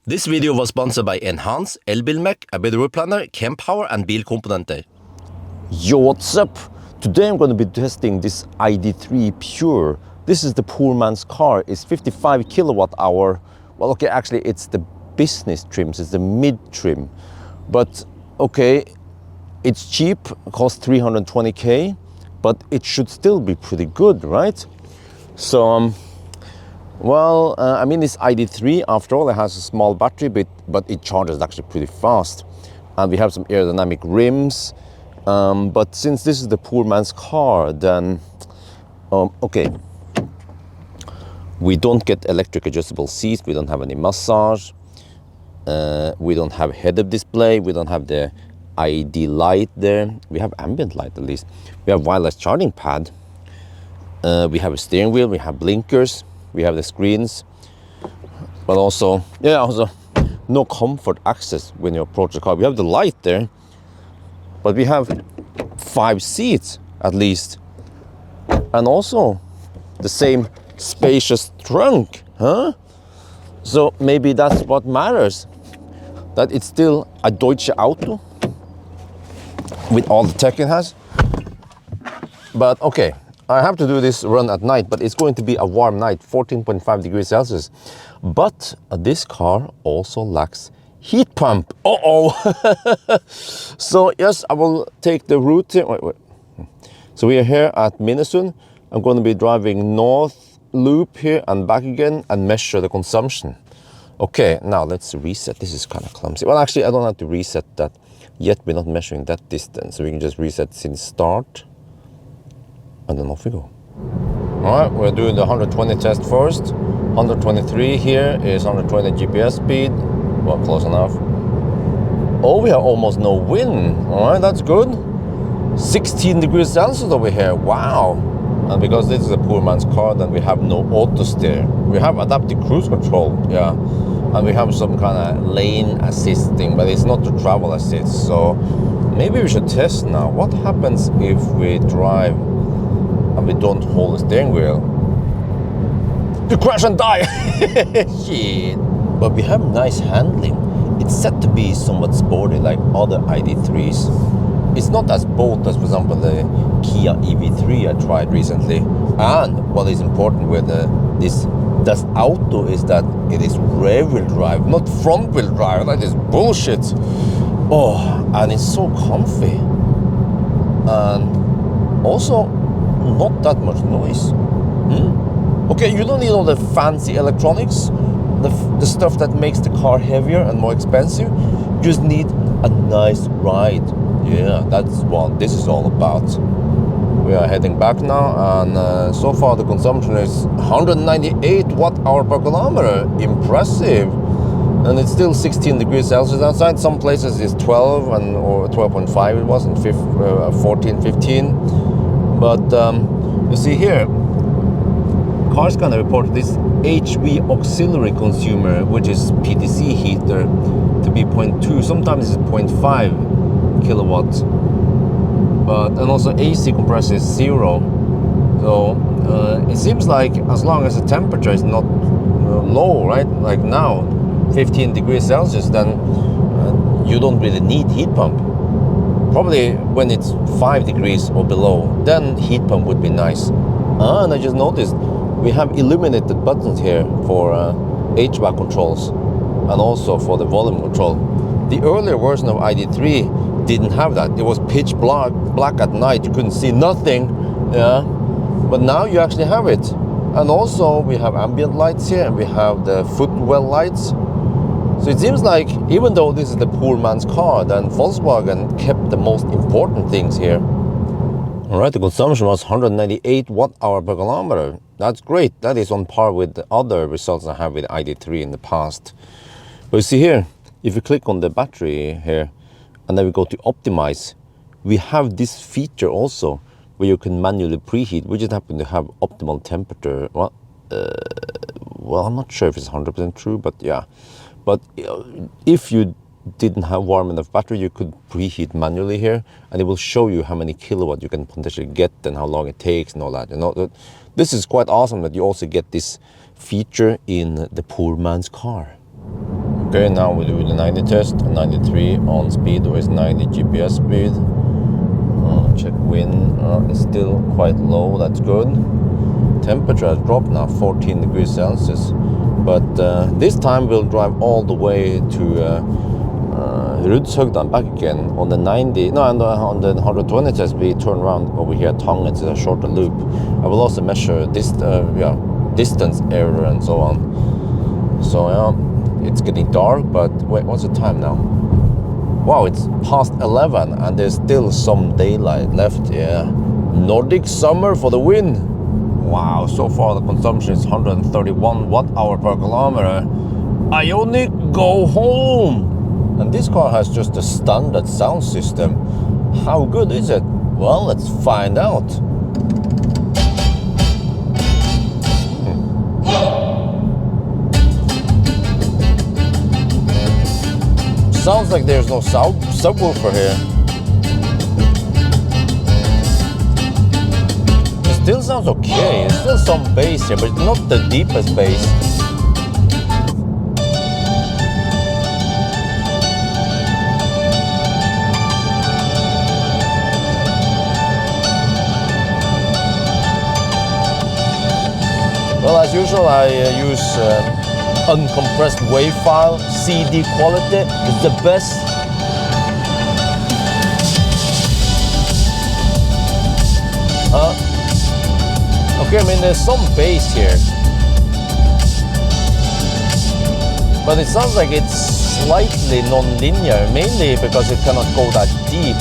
This video was sponsored by Enhance, Elbilmek, a better road planner, Kempower and bilkomponenter. Yo, what's up? Today I'm going to be testing this ID3 Pure. This is the poor man's car. It's 55 kilowatt hour. Well, okay, actually it's the business trims, it's the mid trim. But okay, it's cheap, costs 320k, but it should still be pretty good, right? So, I mean, it's ID3, after all, it has a small battery, but it charges actually pretty fast. And we have some aerodynamic rims. But since this is the poor man's car, then, okay. We don't get electric adjustable seats, we don't have any massage. We don't have head-up display, we don't have the ID light there. We have ambient light at least. We have wireless charging pad. We have a steering wheel, we have blinkers. We have the screens, but also no comfort access when you approach the car. We have the light there, but we have 5 seats at least, and also the same spacious trunk, huh? So maybe that's what matters, that it's still a Deutsche Auto with all the tech it has. But okay, I have to do this run at night, but it's going to be a warm night, 14.5 degrees Celsius. But this car also lacks heat pump. So yes, I will take the route here. Wait. So we are here at Minnesund. I'm going to be driving north loop here and back again and measure the consumption. Okay, now let's reset. This is kind of clumsy. Well, actually, I don't have to reset that yet. We're not measuring that distance, so we can just reset since start. And then off we go. All right, we're doing the 120 test first. 123 here is 120 GPS speed. Well, close enough. Oh, we have almost no wind. All right, that's good. 16 degrees Celsius over here. Wow. And because this is a poor man's car, then we have no auto steer. We have adaptive cruise control, yeah. And we have some kind of lane assisting, but it's not the travel assist. So maybe we should test now. What happens if we drive and we don't hold the steering wheel? You crash and die! Shit. But we have nice handling. It's set to be somewhat sporty like other ID3s. It's not as bold as, for example, the Kia EV3 I tried recently. And what is important with this Das Auto is that it is rear-wheel drive, not front-wheel drive. That is bullshit. Oh, and it's so comfy. And also, not that much noise. Okay, you don't need all the fancy electronics, the stuff that makes the car heavier and more expensive. You just need a nice ride. Yeah, that's what this is all about. We are heading back now, and so far the consumption is 198 watt-hour per kilometer. Impressive. And it's still 16 degrees Celsius outside. Some places it's 12 or 12.5 it was, and 14, 15. But you see here, Cars gonna report this HV auxiliary consumer, which is PTC heater, to be 0.2. Sometimes it's 0.5 kilowatts. And also AC compressor is 0. So it seems like as long as the temperature is not low, right? Like now, 15 degrees Celsius, then you don't really need heat pump. Probably when it's 5 degrees or below, then heat pump would be nice. And I just noticed we have illuminated buttons here for HVAC controls and also for the volume control. The earlier version of ID3 didn't have that. It was pitch black at night. You couldn't see nothing. Yeah, but now you actually have it. And also we have ambient lights here, and we have the footwell lights. So it seems like even though this is the poor man's car, then Volkswagen kept the most important things here. All right, the consumption was 198 watt-hour per kilometer. That's great. That is on par with the other results I have with ID3 in the past. But you see here, if you click on the battery here, and then we go to optimize, we have this feature also where you can manually preheat. We just happen to have optimal temperature. Well, I'm not sure if it's 100% true, but yeah. But if you didn't have warm enough battery, you could preheat manually here, and it will show you how many kilowatt you can potentially get and how long it takes and all that. You know, this is quite awesome that you also get this feature in the poor man's car. Okay, now we do the 90 test. 93 on speed, or is 90 GPS speed. Check wind. It's still quite low. That's good. Temperature has dropped now, 14 degrees Celsius. But this time we'll drive all the way to Rudshøgda back again on the 90. No, on the 120 test we turn around over here at Tangen. It's a shorter loop. I will also measure this, distance error and so on. So yeah, it's getting dark. But wait, what's the time now? Wow, it's past 11 and there's still some daylight left. Yeah, Nordic summer for the win. Wow, so far the consumption is 131 watt-hour per kilometer. Ioniq, go home! And this car has just a standard sound system. How good is it? Well, let's find out. Sounds like there's no subwoofer here. It still sounds okay. There's still some bass here, but not the deepest bass. Well, as usual, I use uncompressed WAV file. CD quality is the best. Okay, I mean there's some bass here, but it sounds like it's slightly non-linear, mainly because it cannot go that deep.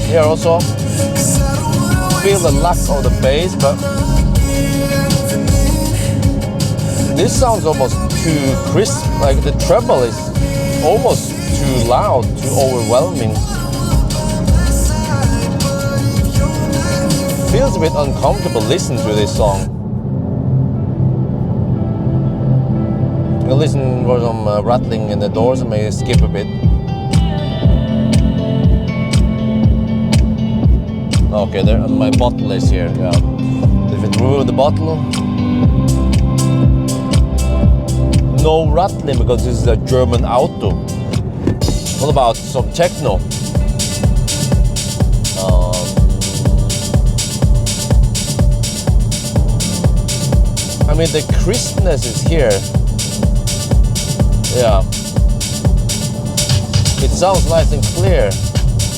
Here also feel the lack of the bass, but this sounds almost too crisp. Like the treble is almost too loud, too overwhelming. Feels a bit uncomfortable listening to this song. I'll listen for some rattling in the doors and maybe skip a bit. Okay, there, my bottle is here. Yeah. If it remove the bottle, no rattling because this is a German auto. What about some techno? I mean, the crispness is here. Yeah, it sounds nice and clear.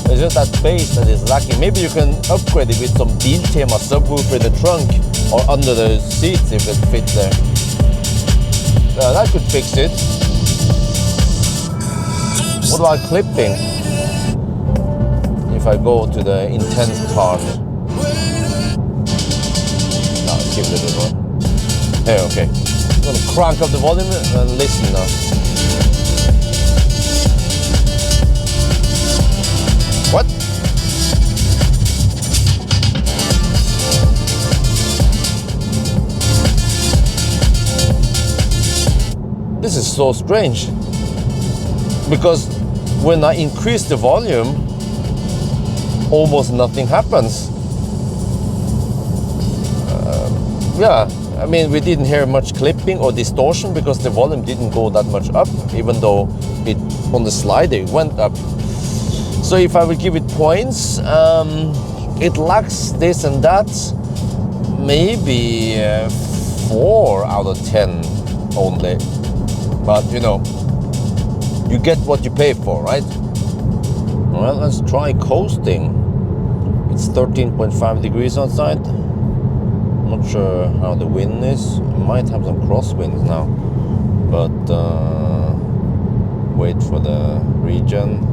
It's just that bass that is lacking. Maybe you can upgrade it with some Biltema subwoofer in the trunk or under the seats if it fits there. That could fix it. What about clipping? If I go to the intense part. No, let's give it a little more. There, okay. I'm gonna crank up the volume and listen now. What? This is so strange, because when I increase the volume, almost nothing happens. Yeah, I mean, we didn't hear much clipping or distortion because the volume didn't go that much up, even though it on the slider it went up. So if I would give it points, it lacks this and that, maybe 4 out of 10 only. But you know, you get what you pay for, right? Well, let's try coasting. It's 13.5 degrees outside. Not sure how the wind is. It might have some crosswinds now, but wait for the region.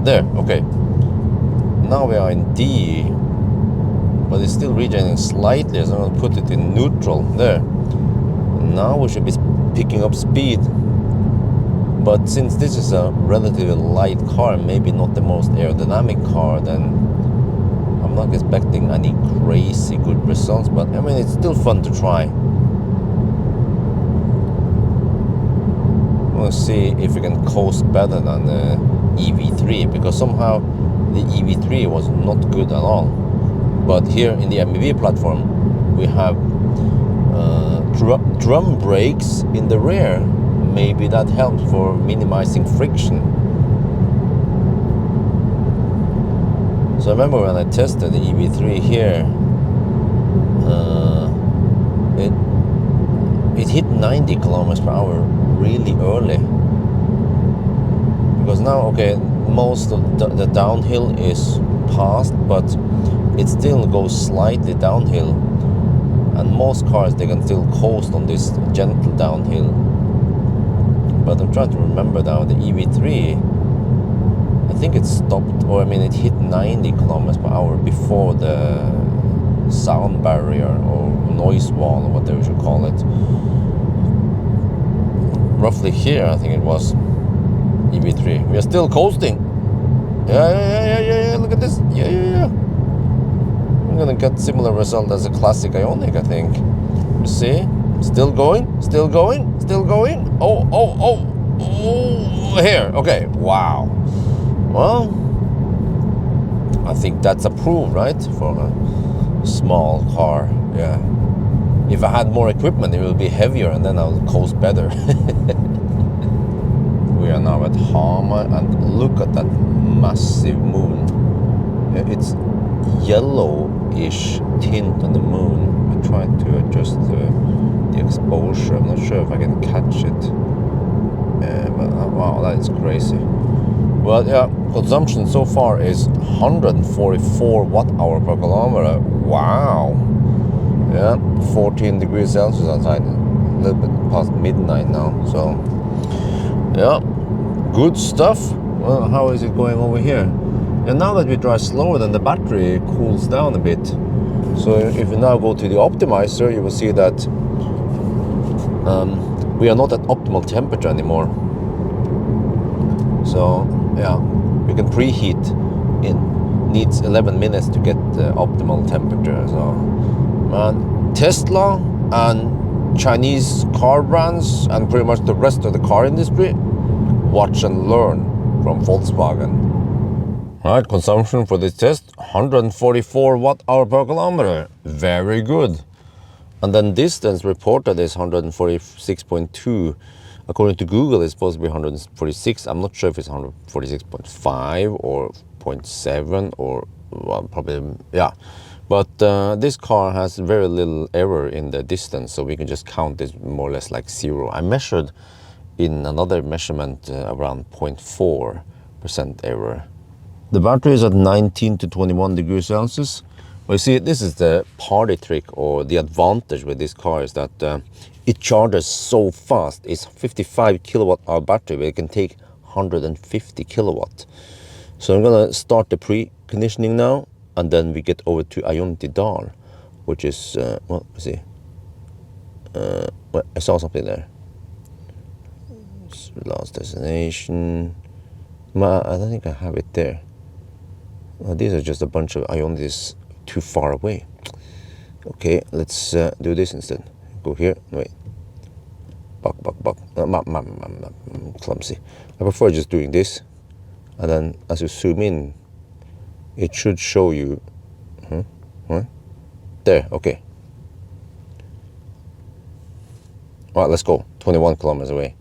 There, okay. Now we are in D, but it's still regenerating slightly, so I'm going to put it in neutral. There. Now we should be picking up speed. But since this is a relatively light car, maybe not the most aerodynamic car, then I'm not expecting any crazy good results, but I mean, it's still fun to try. We'll see if we can coast better than the EV3, because somehow the EV3 was not good at all. But here in the MEB platform, we have drum brakes in the rear. Maybe that helps for minimizing friction. So I remember when I tested the EV3 here, it hit 90 kilometers per hour really early. Because now, okay, most of the downhill is past, but it still goes slightly downhill. And most cars, they can still coast on this gentle downhill. But I'm trying to remember now, the EV3, I think it stopped, or I mean it hit 90 kilometers per hour before the sound barrier or noise wall, or whatever you should call it. Roughly here, I think it was EV3. We are still coasting. Yeah, look at this. Yeah. I'm gonna get similar result as a classic Ioniq, I think. You see? Still going. Oh, here. Okay, wow. Well, I think that's approved, right? For a small car, yeah. If I had more equipment, it would be heavier and then I'll coast better. We are now at Hamar, and look at that massive moon. It's yellow-ish tint on the moon. I tried to adjust the exposure. I'm not sure if I can catch it. But wow, that is crazy. Well, yeah, consumption so far is 144 watt-hour per kilometer. Wow. Yeah, 14 degrees Celsius outside. A little bit past midnight now. So, yeah, good stuff. Well, how is it going over here? And now that we drive slower, then the battery cools down a bit. So if you now go to the optimizer, you will see that we are not at optimal temperature anymore. So yeah, we can preheat. It needs 11 minutes to get the optimal temperature. So Tesla and Chinese car brands and pretty much the rest of the car industry, watch and learn from Volkswagen. Alright, consumption for this test, 144 watt-hour per kilometer. Very good. And then distance reported is 146.2. According to Google, it's supposed to be 146. I'm not sure if it's 146.5 or 0.7 or, well, probably, yeah. But this car has very little error in the distance, so we can just count this more or less like 0. I measured in another measurement around 0.4% error. The battery is at 19 to 21 degrees Celsius. Well, you see, this is the party trick, or the advantage with this car is that it charges so fast. It's 55 kilowatt hour battery, but it can take 150 kilowatt. So I'm gonna start the preconditioning now, and then we get over to Ioniq, which is, well, let's see. Well, I saw something there. Last destination. I don't think I have it there. These are just a bunch of Ioniqs too far away. Okay, let's do this instead. Go here. Wait. Buck. I'm clumsy. I prefer just doing this, and then as you zoom in, it should show you. There. Okay. All right, let's go. 21 kilometers away.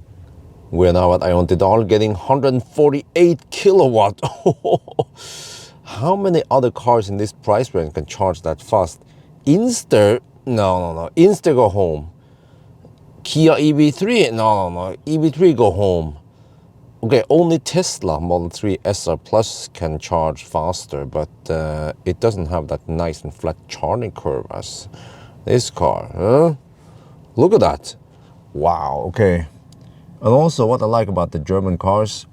We're now at Ioniq, getting 148 kilowatt. How many other cars in this price range can charge that fast? Inster? No. Inster, go home. Kia EV3? No. EV3, go home. Okay, only Tesla Model 3 SR Plus can charge faster, but it doesn't have that nice and flat charging curve as this car. Huh? Look at that. Wow, okay. And also what I like about the German cars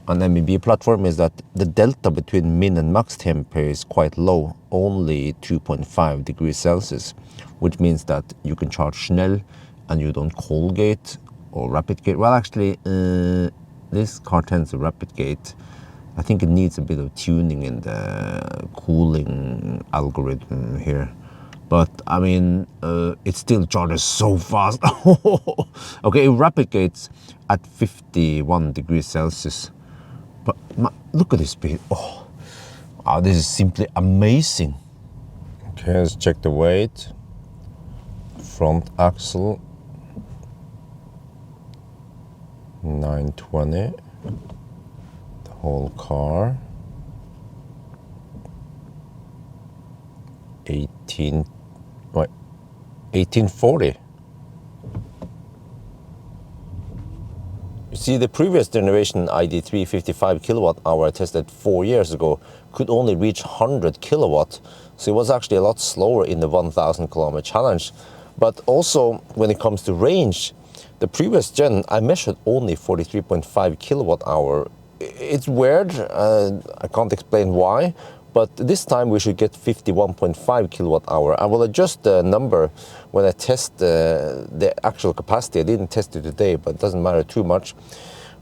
on MEB platform is that the delta between min and max temperature is quite low, only 2.5 degrees Celsius, which means that you can charge Schnell and you don't cold gate or rapid gate. Well, actually, this car tends a rapid gate. I think it needs a bit of tuning in the cooling algorithm here. But I mean, it still charges so fast. Okay, it rapid gates at 51 degrees Celsius. But look at this speed. Oh, this is simply amazing. Okay, let's check the weight. Front axle, 920. The whole car, 1840. You see, the previous generation ID3 55 kilowatt hour I tested 4 years ago could only reach 100 kilowatt, so it was actually a lot slower in the 1,000 kilometer challenge. But also, when it comes to range, the previous gen I measured only 43.5 kilowatt hour. It's weird, I can't explain why, but this time we should get 51.5 kilowatt hour. I will adjust the number when I test the actual capacity. I didn't test it today, but it doesn't matter too much.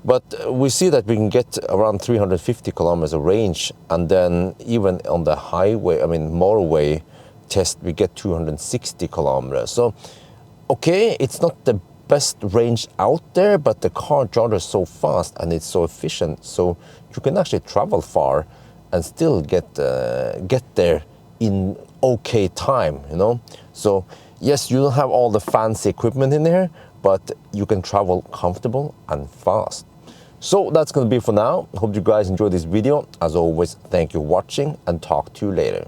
But we see that we can get around 350 kilometers of range, and then even on the highway, I mean motorway test, we get 260 kilometers. So, okay, it's not the best range out there, but the car charges so fast and it's so efficient, so you can actually travel far and still get there in okay time, you know. So yes, you don't have all the fancy equipment in there, but you can travel comfortable and fast. So that's going to be for now. Hope you guys enjoyed this video. As always, thank you for watching, and talk to you later.